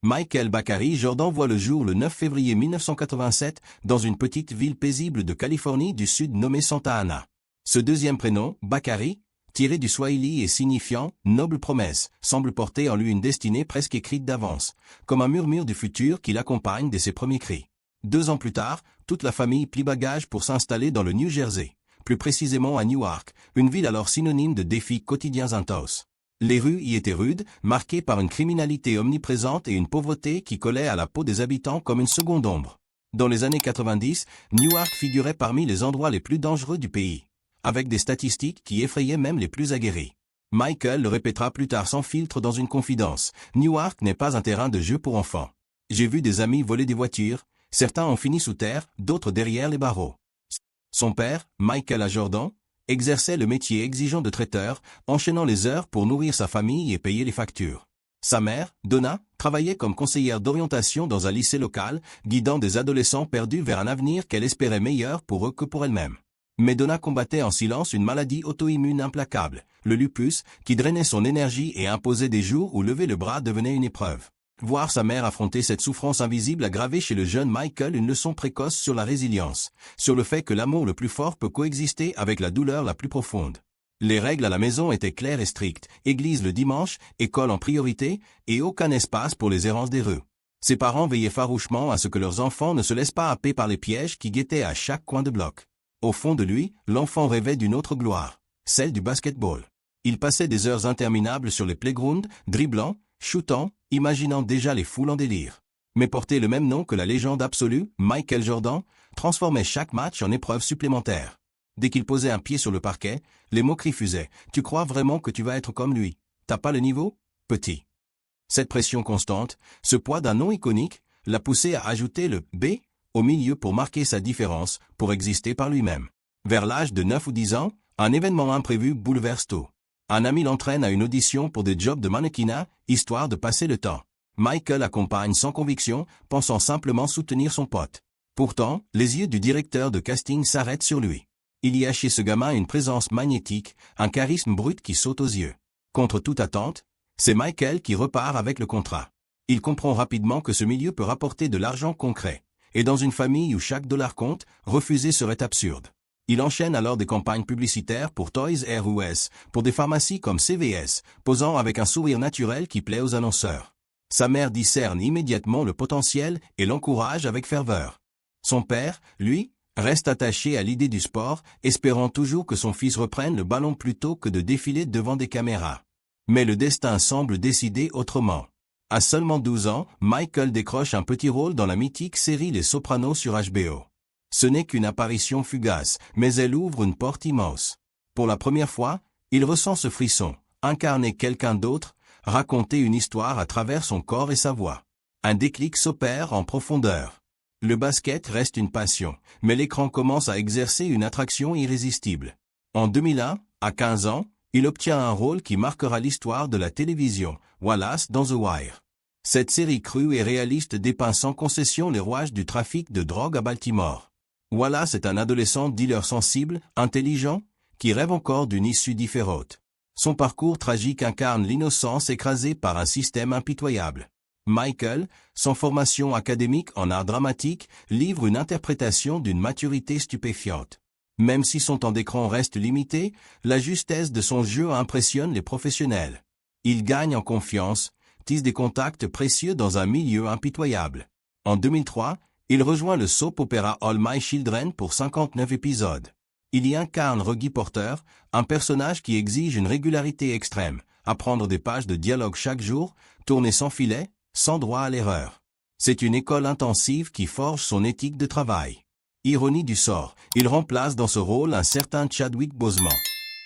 Michael Bakary Jordan voit le jour le 9 février 1987 dans une petite ville paisible de Californie du Sud nommée Santa Ana. Ce deuxième prénom, Bakary, tiré du swahili et signifiant « noble promesse », semble porter en lui une destinée presque écrite d'avance, comme un murmure du futur qui l'accompagne dès ses premiers cris. 2 ans plus tard, toute la famille plie bagage pour s'installer dans le New Jersey, plus précisément à Newark, une ville alors synonyme de défis quotidiens intenses. Les rues y étaient rudes, marquées par une criminalité omniprésente et une pauvreté qui collait à la peau des habitants comme une seconde ombre. Dans les années 90, Newark figurait parmi les endroits les plus dangereux du pays, avec des statistiques qui effrayaient même les plus aguerris. Michael le répétera plus tard sans filtre dans une confidence. Newark n'est pas un terrain de jeu pour enfants. J'ai vu des amis voler des voitures, certains ont fini sous terre, d'autres derrière les barreaux. Son père, Michael A. Jordan, exerçait le métier exigeant de traiteur, enchaînant les heures pour nourrir sa famille et payer les factures. Sa mère, Donna, travaillait comme conseillère d'orientation dans un lycée local, guidant des adolescents perdus vers un avenir qu'elle espérait meilleur pour eux que pour elle-même. Mais Donna combattait en silence une maladie auto-immune implacable, le lupus, qui drainait son énergie et imposait des jours où lever le bras devenait une épreuve. Voir sa mère affronter cette souffrance invisible a gravé chez le jeune Michael une leçon précoce sur la résilience, sur le fait que l'amour le plus fort peut coexister avec la douleur la plus profonde. Les règles à la maison étaient claires et strictes, église le dimanche, école en priorité, et aucun espace pour les errances des rues. Ses parents veillaient farouchement à ce que leurs enfants ne se laissent pas happer par les pièges qui guettaient à chaque coin de bloc. Au fond de lui, l'enfant rêvait d'une autre gloire, celle du basketball. Il passait des heures interminables sur les playgrounds, dribblant, shootant, imaginant déjà les foules en délire. Mais porter le même nom que la légende absolue, Michael Jordan, transformait chaque match en épreuve supplémentaire. Dès qu'il posait un pied sur le parquet, les moqueries fusaient. « Tu crois vraiment que tu vas être comme lui? T'as pas le niveau, petit ?» Cette pression constante, ce poids d'un nom iconique, l'a poussé à ajouter le « B » au milieu pour marquer sa différence, pour exister par lui-même. Vers l'âge de 9 ou 10 ans, un événement imprévu bouleverse tout. Un ami l'entraîne à une audition pour des jobs de mannequinat, histoire de passer le temps. Michael accompagne sans conviction, pensant simplement soutenir son pote. Pourtant, les yeux du directeur de casting s'arrêtent sur lui. Il y a chez ce gamin une présence magnétique, un charisme brut qui saute aux yeux. Contre toute attente, c'est Michael qui repart avec le contrat. Il comprend rapidement que ce milieu peut rapporter de l'argent concret. Et dans une famille où chaque dollar compte, refuser serait absurde. Il enchaîne alors des campagnes publicitaires pour Toys R Us, pour des pharmacies comme CVS, posant avec un sourire naturel qui plaît aux annonceurs. Sa mère discerne immédiatement le potentiel et l'encourage avec ferveur. Son père, lui, reste attaché à l'idée du sport, espérant toujours que son fils reprenne le ballon plutôt que de défiler devant des caméras. Mais le destin semble décider autrement. À seulement 12 ans, Michael décroche un petit rôle dans la mythique série Les Sopranos sur HBO. Ce n'est qu'une apparition fugace, mais elle ouvre une porte immense. Pour la première fois, il ressent ce frisson, incarner quelqu'un d'autre, raconter une histoire à travers son corps et sa voix. Un déclic s'opère en profondeur. Le basket reste une passion, mais l'écran commence à exercer une attraction irrésistible. En 2001, à 15 ans, il obtient un rôle qui marquera l'histoire de la télévision, Wallace dans The Wire. Cette série crue et réaliste dépeint sans concession les rouages du trafic de drogue à Baltimore. Wallace est un adolescent dealer sensible, intelligent, qui rêve encore d'une issue différente. Son parcours tragique incarne l'innocence écrasée par un système impitoyable. Michael, sans formation académique en art dramatique, livre une interprétation d'une maturité stupéfiante. Même si son temps d'écran reste limité, la justesse de son jeu impressionne les professionnels. Il gagne en confiance, tisse des contacts précieux dans un milieu impitoyable. En 2003, il rejoint le soap-opéra All My Children pour 59 épisodes. Il y incarne Reggie Porter, un personnage qui exige une régularité extrême, apprendre des pages de dialogue chaque jour, tourner sans filet, sans droit à l'erreur. C'est une école intensive qui forge son éthique de travail. Ironie du sort, il remplace dans ce rôle un certain Chadwick Boseman.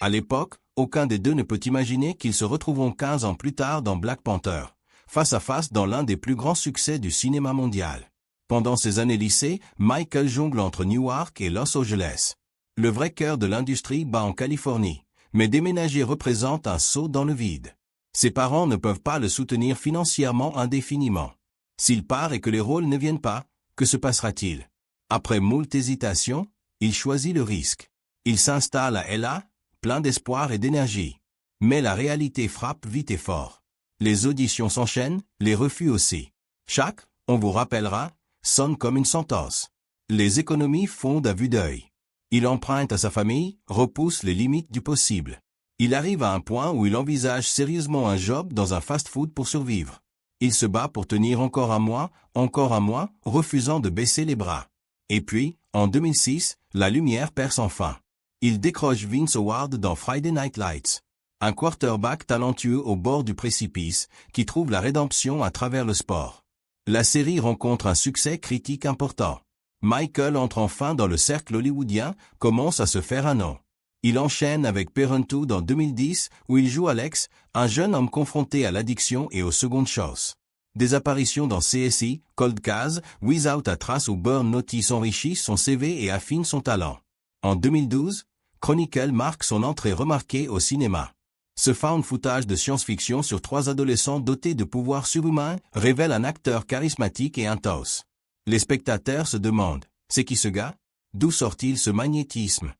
À l'époque, aucun des deux ne peut imaginer qu'ils se retrouveront 15 ans plus tard dans Black Panther, face à face dans l'un des plus grands succès du cinéma mondial. Pendant ses années lycée, Michael jongle entre Newark et Los Angeles. Le vrai cœur de l'industrie bat en Californie, mais déménager représente un saut dans le vide. Ses parents ne peuvent pas le soutenir financièrement indéfiniment. S'il part et que les rôles ne viennent pas, que se passera-t-il? Après moult hésitations, il choisit le risque. Il s'installe à LA, plein d'espoir et d'énergie. Mais la réalité frappe vite et fort. Les auditions s'enchaînent, les refus aussi. Chaque, on vous rappellera, sonne comme une sentence. Les économies fondent à vue d'œil. Il emprunte à sa famille, repousse les limites du possible. Il arrive à un point où il envisage sérieusement un job dans un fast-food pour survivre. Il se bat pour tenir encore un mois, refusant de baisser les bras. Et puis, en 2006, la lumière perce enfin. Il décroche Vince Howard dans Friday Night Lights. Un quarterback talentueux au bord du précipice, qui trouve la rédemption à travers le sport. La série rencontre un succès critique important. Michael entre enfin dans le cercle hollywoodien, commence à se faire un nom. Il enchaîne avec Parenthood en 2010, où il joue Alex, un jeune homme confronté à l'addiction et aux secondes chances. Des apparitions dans CSI, Cold Case, Without a Trace ou Burn Notice enrichissent son CV et affinent son talent. En 2012, Chronicle marque son entrée remarquée au cinéma. Ce found footage de science-fiction sur 3 adolescents dotés de pouvoirs surhumains révèle un acteur charismatique et intense. Les spectateurs se demandent, c'est qui ce gars? D'où sort-il ce magnétisme?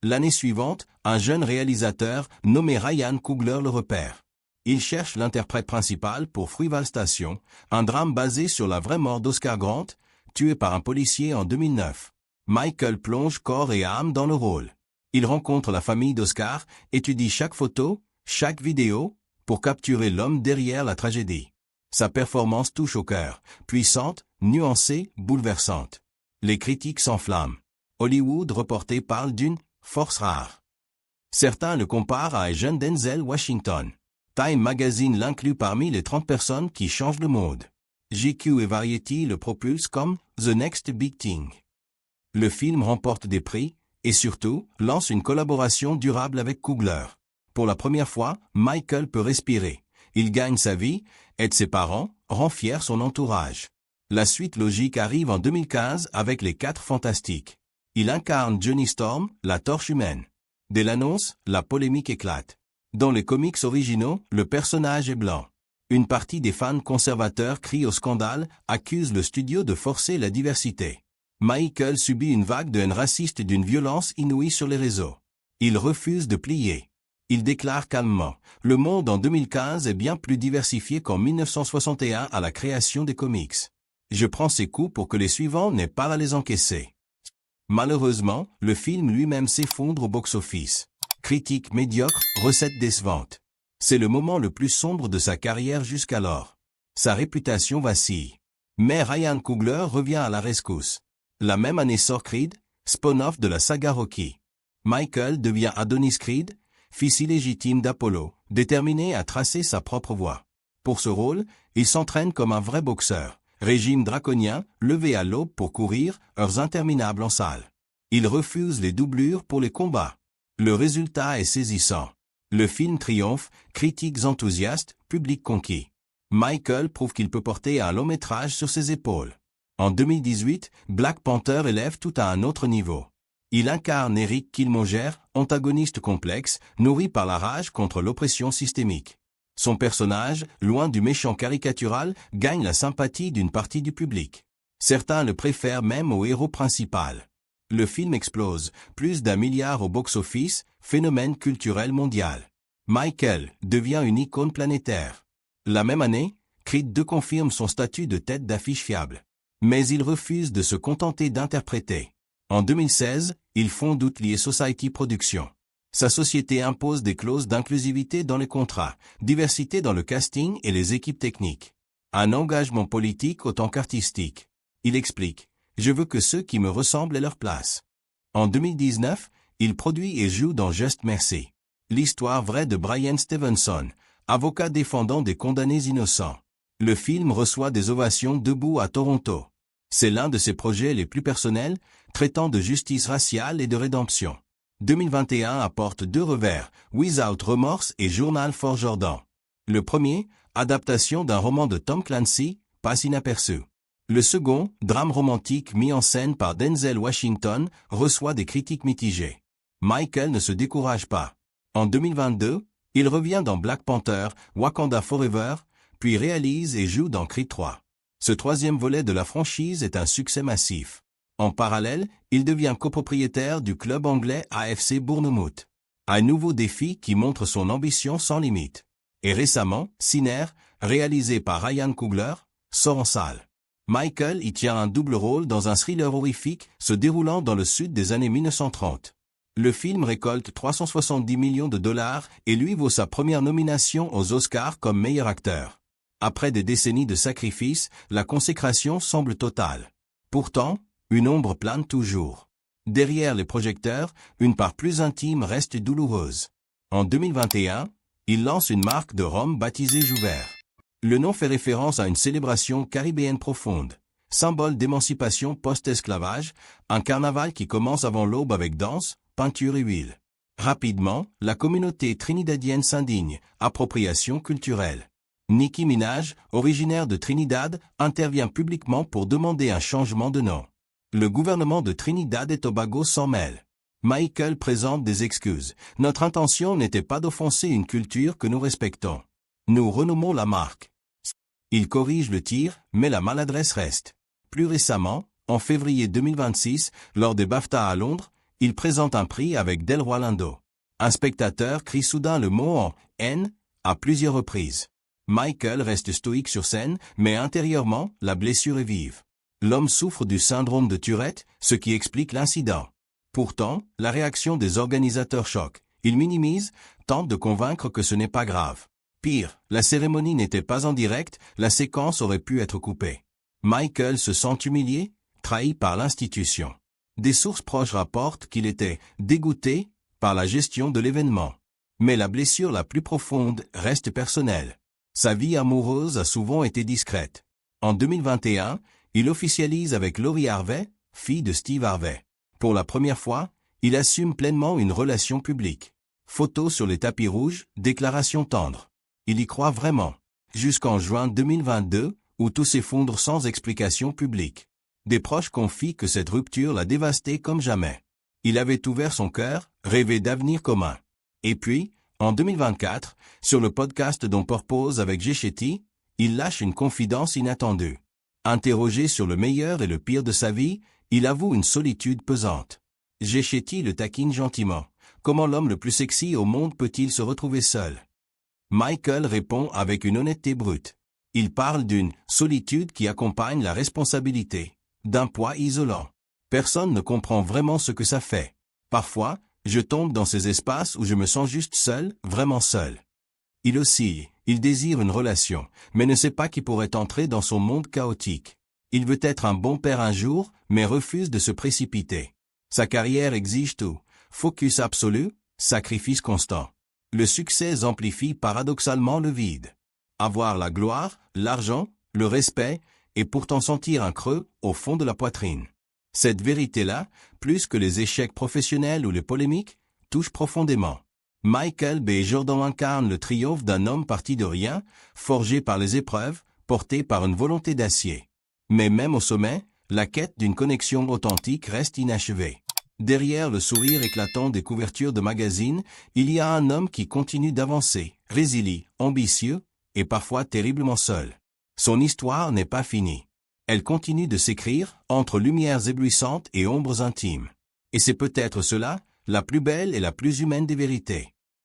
L'année suivante, un jeune réalisateur nommé Ryan Coogler le repère. Il cherche l'interprète principal pour Fruitvale Station, un drame basé sur la vraie mort d'Oscar Grant, tué par un policier en 2009. Michael plonge corps et âme dans le rôle. Il rencontre la famille d'Oscar, étudie chaque photo, chaque vidéo, pour capturer l'homme derrière la tragédie. Sa performance touche au cœur, puissante, nuancée, bouleversante. Les critiques s'enflamment. Hollywood Reporter parle d'une « force rare ». Certains le comparent à un jeune Denzel Washington. Time Magazine l'inclut parmi les 30 personnes qui changent le monde. GQ et Variety le propulsent comme « The Next Big Thing ». Le film remporte des prix, et surtout, lance une collaboration durable avec Coogler. Pour la première fois, Michael peut respirer. Il gagne sa vie, aide ses parents, rend fier son entourage. La suite logique arrive en 2015 avec Les 4 Fantastiques. Il incarne Johnny Storm, la torche humaine. Dès l'annonce, la polémique éclate. Dans les comics originaux, le personnage est blanc. Une partie des fans conservateurs crie au scandale, accuse le studio de forcer la diversité. Michael subit une vague de haine raciste et d'une violence inouïe sur les réseaux. Il refuse de plier. Il déclare calmement, « Le monde en 2015 est bien plus diversifié qu'en 1961 à la création des comics. Je prends ces coups pour que les suivants n'aient pas à les encaisser. » Malheureusement, le film lui-même s'effondre au box-office. Critique médiocre, recettes décevantes. C'est le moment le plus sombre de sa carrière jusqu'alors. Sa réputation vacille. Mais Ryan Coogler revient à la rescousse. La même année sort Creed, spin-off de la saga Rocky. Michael devient Adonis Creed, fils illégitime d'Apollo, déterminé à tracer sa propre voie. Pour ce rôle, il s'entraîne comme un vrai boxeur. Régime draconien, levé à l'aube pour courir, heures interminables en salle. Il refuse les doublures pour les combats. Le résultat est saisissant. Le film triomphe, critiques enthousiastes, public conquis. Michael prouve qu'il peut porter un long métrage sur ses épaules. En 2018, Black Panther élève tout à un autre niveau. Il incarne Eric Killmonger, antagoniste complexe, nourri par la rage contre l'oppression systémique. Son personnage, loin du méchant caricatural, gagne la sympathie d'une partie du public. Certains le préfèrent même au héros principal. Le film explose, plus d'1 milliard au box-office, phénomène culturel mondial. Michael devient une icône planétaire. La même année, Creed 2 confirme son statut de tête d'affiche fiable. Mais il refuse de se contenter d'interpréter. En 2016, il fonde Outlier Society Productions. Sa société impose des clauses d'inclusivité dans les contrats, diversité dans le casting et les équipes techniques. Un engagement politique autant qu'artistique. Il explique, « Je veux que ceux qui me ressemblent aient leur place ». En 2019, il produit et joue dans Just Mercy. L'histoire vraie de Brian Stevenson, avocat défendant des condamnés innocents. Le film reçoit des ovations debout à Toronto. C'est l'un de ses projets les plus personnels, traitant de justice raciale et de rédemption. 2021 apporte 2 revers, Without Remorse et Journal for Jordan. Le premier, adaptation d'un roman de Tom Clancy, passe inaperçu. Le second, drame romantique mis en scène par Denzel Washington, reçoit des critiques mitigées. Michael ne se décourage pas. En 2022, il revient dans Black Panther, Wakanda Forever, puis réalise et joue dans Creed 3. Ce 3e volet de la franchise est un succès massif. En parallèle, il devient copropriétaire du club anglais AFC Bournemouth. Un nouveau défi qui montre son ambition sans limite. Et récemment, Sinner, réalisé par Ryan Coogler, sort en salle. Michael y tient un double rôle dans un thriller horrifique se déroulant dans le sud des années 1930. Le film récolte 370 millions de dollars et lui vaut sa première nomination aux Oscars comme meilleur acteur. Après des décennies de sacrifices, la consécration semble totale. Pourtant, une ombre plane toujours. Derrière les projecteurs, une part plus intime reste douloureuse. En 2021, il lance une marque de rhum baptisée Joubert. Le nom fait référence à une célébration caribéenne profonde, symbole d'émancipation post-esclavage, un carnaval qui commence avant l'aube avec danse, peinture et huile. Rapidement, la communauté trinidadienne s'indigne, appropriation culturelle. Nicki Minaj, originaire de Trinidad, intervient publiquement pour demander un changement de nom. Le gouvernement de Trinidad et Tobago s'en mêle. Michael présente des excuses. Notre intention n'était pas d'offenser une culture que nous respectons. Nous renommons la marque. Il corrige le tir, mais la maladresse reste. Plus récemment, en février 2026, lors des BAFTA à Londres, il présente un prix avec Delroy Lindo. Un spectateur crie soudain le mot en « N » à plusieurs reprises. Michael reste stoïque sur scène, mais intérieurement, la blessure est vive. L'homme souffre du syndrome de Tourette, ce qui explique l'incident. Pourtant, la réaction des organisateurs choque. Ils minimisent, tentent de convaincre que ce n'est pas grave. Pire, la cérémonie n'était pas en direct, la séquence aurait pu être coupée. Michael se sent humilié, trahi par l'institution. Des sources proches rapportent qu'il était dégoûté par la gestion de l'événement. Mais la blessure la plus profonde reste personnelle. Sa vie amoureuse a souvent été discrète. En 2021, il officialise avec Lori Harvey, fille de Steve Harvey. Pour la première fois, il assume pleinement une relation publique. Photos sur les tapis rouges, déclarations tendres. Il y croit vraiment. Jusqu'en juin 2022, où tout s'effondre sans explication publique. Des proches confient que cette rupture l'a dévasté comme jamais. Il avait ouvert son cœur, rêvé d'avenir commun. Et puis, en 2024, sur le podcast Don Purpose avec Jay Shetty, il lâche une confidence inattendue. Interrogé sur le meilleur et le pire de sa vie, il avoue une solitude pesante. Jay Shetty le taquine gentiment. Comment l'homme le plus sexy au monde peut-il se retrouver seul? Michael répond avec une honnêteté brute. Il parle d'une solitude qui accompagne la responsabilité, d'un poids isolant. Personne ne comprend vraiment ce que ça fait. Parfois, je tombe dans ces espaces où je me sens juste seul, vraiment seul. Il oscille, il désire une relation, mais ne sait pas qui pourrait entrer dans son monde chaotique. Il veut être un bon père un jour, mais refuse de se précipiter. Sa carrière exige tout, focus absolu, sacrifice constant. Le succès amplifie paradoxalement le vide. Avoir la gloire, l'argent, le respect, et pourtant sentir un creux au fond de la poitrine. Cette vérité-là, plus que les échecs professionnels ou les polémiques, touche profondément. Michael B. Jordan incarne le triomphe d'un homme parti de rien, forgé par les épreuves, porté par une volonté d'acier. Mais même au sommet, la quête d'une connexion authentique reste inachevée. Derrière le sourire éclatant des couvertures de magazines, il y a un homme qui continue d'avancer, résilient, ambitieux, et parfois terriblement seul. Son histoire n'est pas finie. Elle continue de s'écrire, entre lumières éblouissantes et ombres intimes. Et c'est peut-être cela, la plus belle et la plus humaine des vérités.